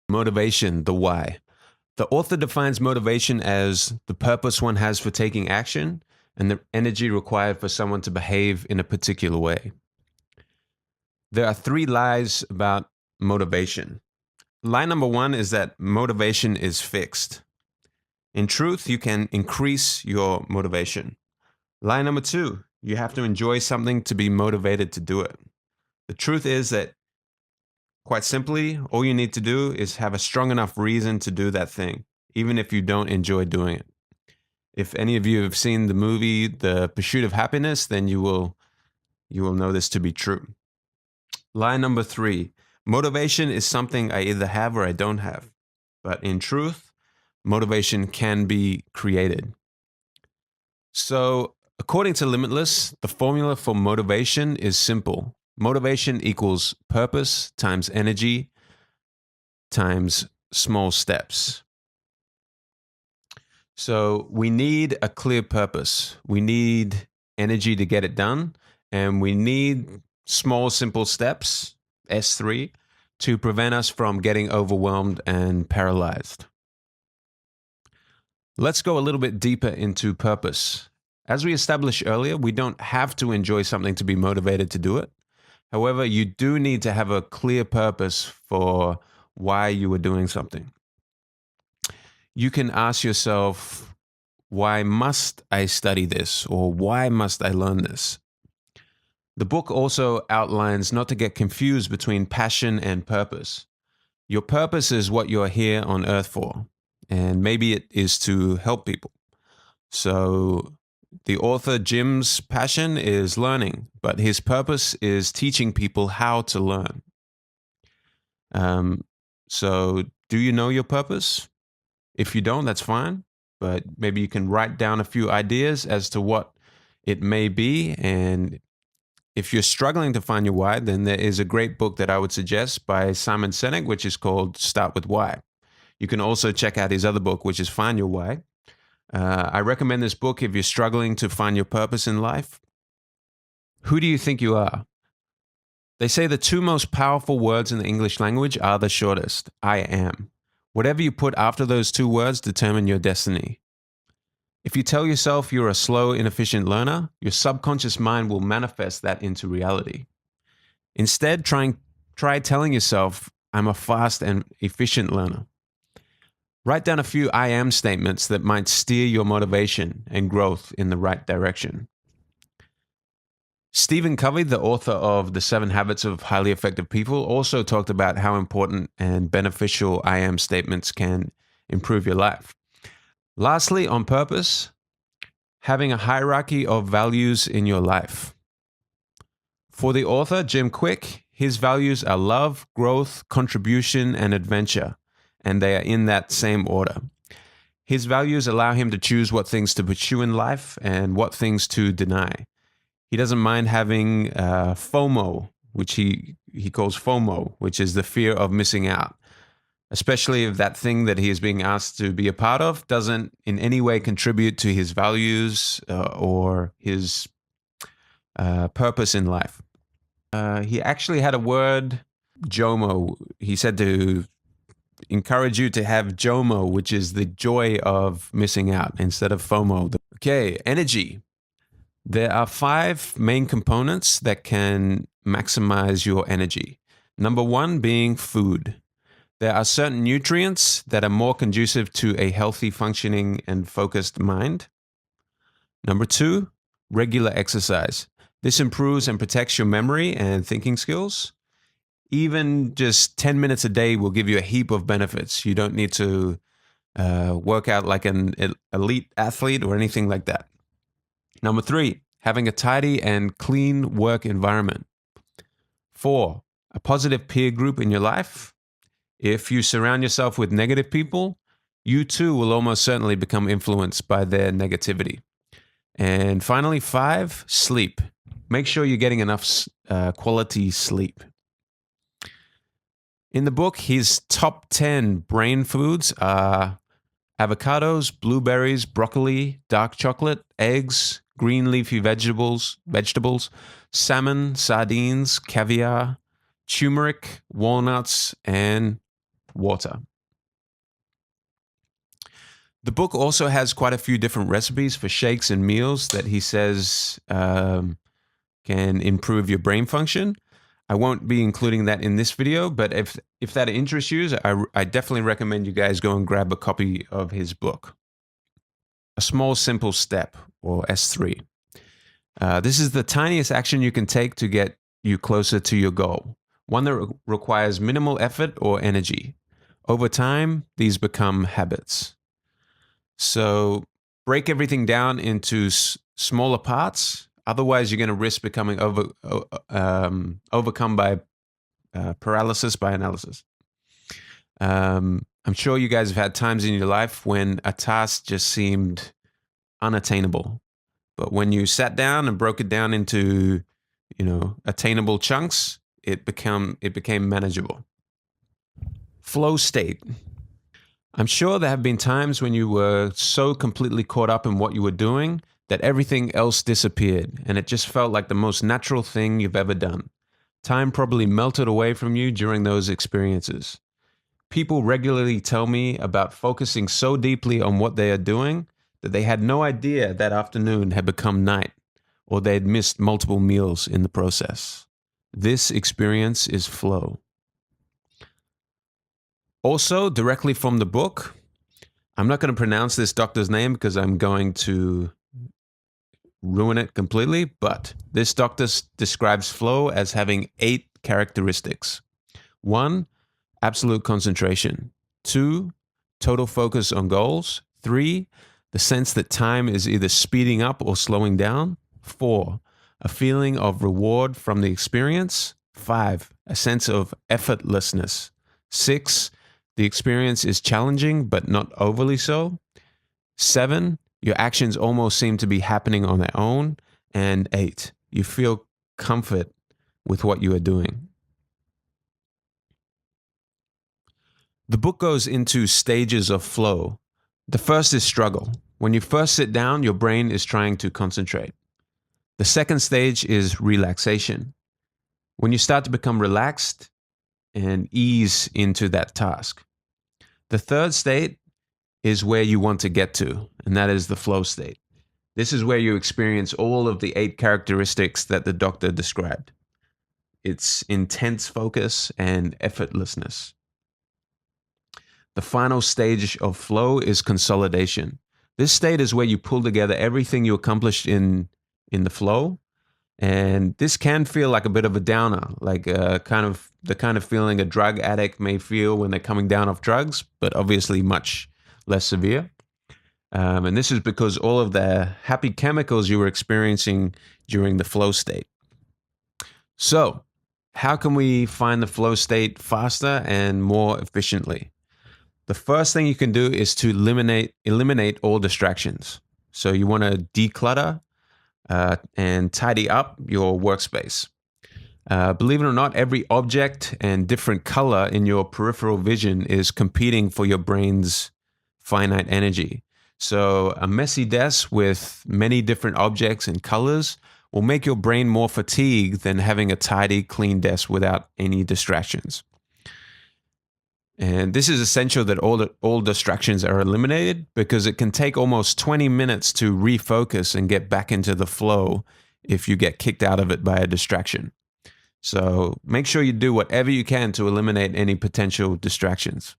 Motivation, the why. The author defines motivation as the purpose one has for taking action and the energy required for someone to behave in a particular way. There are 3 lies about motivation. Lie number 1 is that motivation is fixed. In truth, you can increase your motivation. Lie number 2, you have to enjoy something to be motivated to do it. The truth is that, quite simply, all you need to do is have a strong enough reason to do that thing, even if you don't enjoy doing it. If any of you have seen the movie The Pursuit of Happiness, then you will know this to be true. Lie number 3, motivation is something I either have or I don't have. But in truth, motivation can be created. So, according to Limitless, the formula for motivation is simple. Motivation equals purpose times energy times small steps. So we need a clear purpose. We need energy to get it done. And we need small, simple steps, S3, to prevent us from getting overwhelmed and paralyzed. Let's go a little bit deeper into purpose. As we established earlier, we don't have to enjoy something to be motivated to do it. However, you do need to have a clear purpose for why you are doing something. You can ask yourself, why must I study this? Or why must I learn this? The book also outlines not to get confused between passion and purpose. Your purpose is what you're here on earth for, and maybe it is to help people. So the author Jim's passion is learning, but his purpose is teaching people how to learn. So do you know your purpose? If you don't, that's fine, but maybe you can write down a few ideas as to what it may be. And if you're struggling to find your why, then there is a great book that I would suggest by Simon Sinek, which is called Start With Why. You can also check out his other book, which is Find Your Why. I recommend this book if you're struggling to find your purpose in life. Who do you think you are? They say the 2 most powerful words in the English language are the shortest, I am. Whatever you put after those 2 words determine your destiny. If you tell yourself you're a slow, inefficient learner, your subconscious mind will manifest that into reality. Instead, try telling yourself, I'm a fast and efficient learner. Write down a few I am statements that might steer your motivation and growth in the right direction. Stephen Covey, the author of The 7 Habits of Highly Effective People, also talked about how important and beneficial I am statements can improve your life. Lastly, on purpose, having a hierarchy of values in your life. For the author, Jim Kwik, his values are love, growth, contribution, and adventure, and they are in that same order. His values allow him to choose what things to pursue in life and what things to deny. He doesn't mind having FOMO, which he calls FOMO, which is the fear of missing out, especially if that thing that he is being asked to be a part of doesn't in any way contribute to his values or his purpose in life. He actually had a word, JOMO. He said to encourage you to have JOMO, which is the joy of missing out instead of FOMO. Okay, energy. There are 5 main components that can maximize your energy. Number 1 being food. There are certain nutrients that are more conducive to a healthy, functioning, and focused mind. Number 2, regular exercise. This improves and protects your memory and thinking skills. Even just 10 minutes a day will give you a heap of benefits. You don't need to work out like an elite athlete or anything like that. Number 3, having a tidy and clean work environment. 4, a positive peer group in your life. If you surround yourself with negative people, you too will almost certainly become influenced by their negativity. And finally, 5, sleep. Make sure you're getting enough quality sleep. In the book, his top 10 brain foods are avocados, blueberries, broccoli, dark chocolate, eggs, green leafy vegetables, salmon, sardines, caviar, turmeric, walnuts, and water. The book also has quite a few different recipes for shakes and meals that he says can improve your brain function. I won't be including that in this video, but if that interests you, I definitely recommend you guys go and grab a copy of his book. A small, simple step, or S3. This is the tiniest action you can take to get you closer to your goal, one that requires minimal effort or energy. Over time, these become habits. So break everything down into smaller parts. Otherwise, you're going to risk becoming overcome by paralysis by analysis. I'm sure you guys have had times in your life when a task just seemed unattainable. But when you sat down and broke it down into, attainable chunks, it became manageable. Flow state. I'm sure there have been times when you were so completely caught up in what you were doing that everything else disappeared, and it just felt like the most natural thing you've ever done. Time probably melted away from you during those experiences. People regularly tell me about focusing so deeply on what they are doing that they had no idea that afternoon had become night, or they had missed multiple meals in the process. This experience is flow. Also, directly from the book, I'm not going to pronounce this doctor's name because I'm going to ruin it completely, but this doctor describes flow as having 8 characteristics. 1, absolute concentration. 2, total focus on goals. 3, the sense that time is either speeding up or slowing down. 4, a feeling of reward from the experience. 5, a sense of effortlessness. 6, the experience is challenging but not overly so. 7, your actions almost seem to be happening on their own. And 8, you feel comfort with what you are doing. The book goes into stages of flow. The first is struggle. When you first sit down, your brain is trying to concentrate. The second stage is relaxation. When you start to become relaxed and ease into that task. The third state is where you want to get to, and that is the flow state. This is where you experience all of the 8 characteristics that the doctor described. It's intense focus and effortlessness. The final stage of flow is consolidation. This state is where you pull together everything you accomplished in the flow. And this can feel like a bit of a downer, like the kind of feeling a drug addict may feel when they're coming down off drugs, but obviously much less severe. And this is because all of the happy chemicals you were experiencing during the flow state. So, how can we find the flow state faster and more efficiently? The first thing you can do is to eliminate all distractions. So you want to declutter and tidy up your workspace. Believe it or not, every object and different color in your peripheral vision is competing for your brain's finite energy. So a messy desk with many different objects and colors will make your brain more fatigued than having a tidy, clean desk without any distractions. And this is essential that all distractions are eliminated, because it can take almost 20 minutes to refocus and get back into the flow if you get kicked out of it by a distraction. So make sure you do whatever you can to eliminate any potential distractions.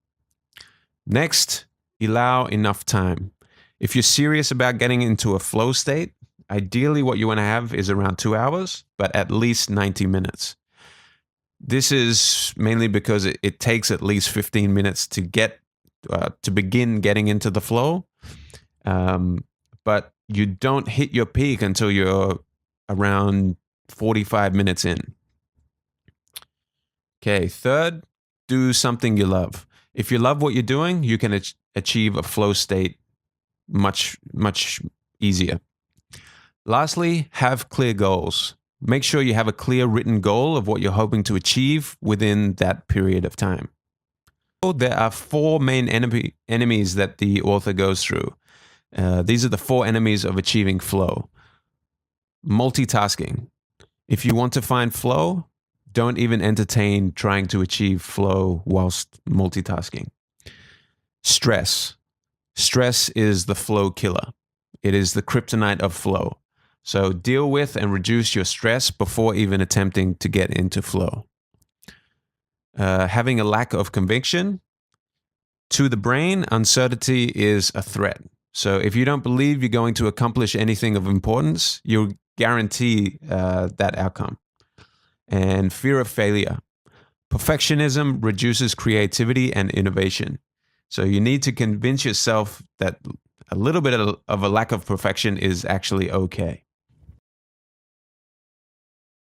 Next, allow enough time. If you're serious about getting into a flow state, ideally what you want to have is around 2 hours, but at least 90 minutes. This is mainly because it takes at least 15 minutes to begin getting into the flow. But you don't hit your peak until you're around 45 minutes in. Okay, third, do something you love. If you love what you're doing, you can achieve a flow state much, much easier. Lastly, have clear goals. Make sure you have a clear written goal of what you're hoping to achieve within that period of time. There are 4 main enemies that the author goes through. These are the 4 enemies of achieving flow. Multitasking. If you want to find flow, don't even entertain trying to achieve flow whilst multitasking. Stress. Stress is the flow killer. It is the kryptonite of flow. So deal with and reduce your stress before even attempting to get into flow. Having a lack of conviction. To the brain, uncertainty is a threat. So if you don't believe you're going to accomplish anything of importance, you'll guarantee that outcome. And fear of failure. Perfectionism reduces creativity and innovation. So you need to convince yourself that a little bit of a lack of perfection is actually okay.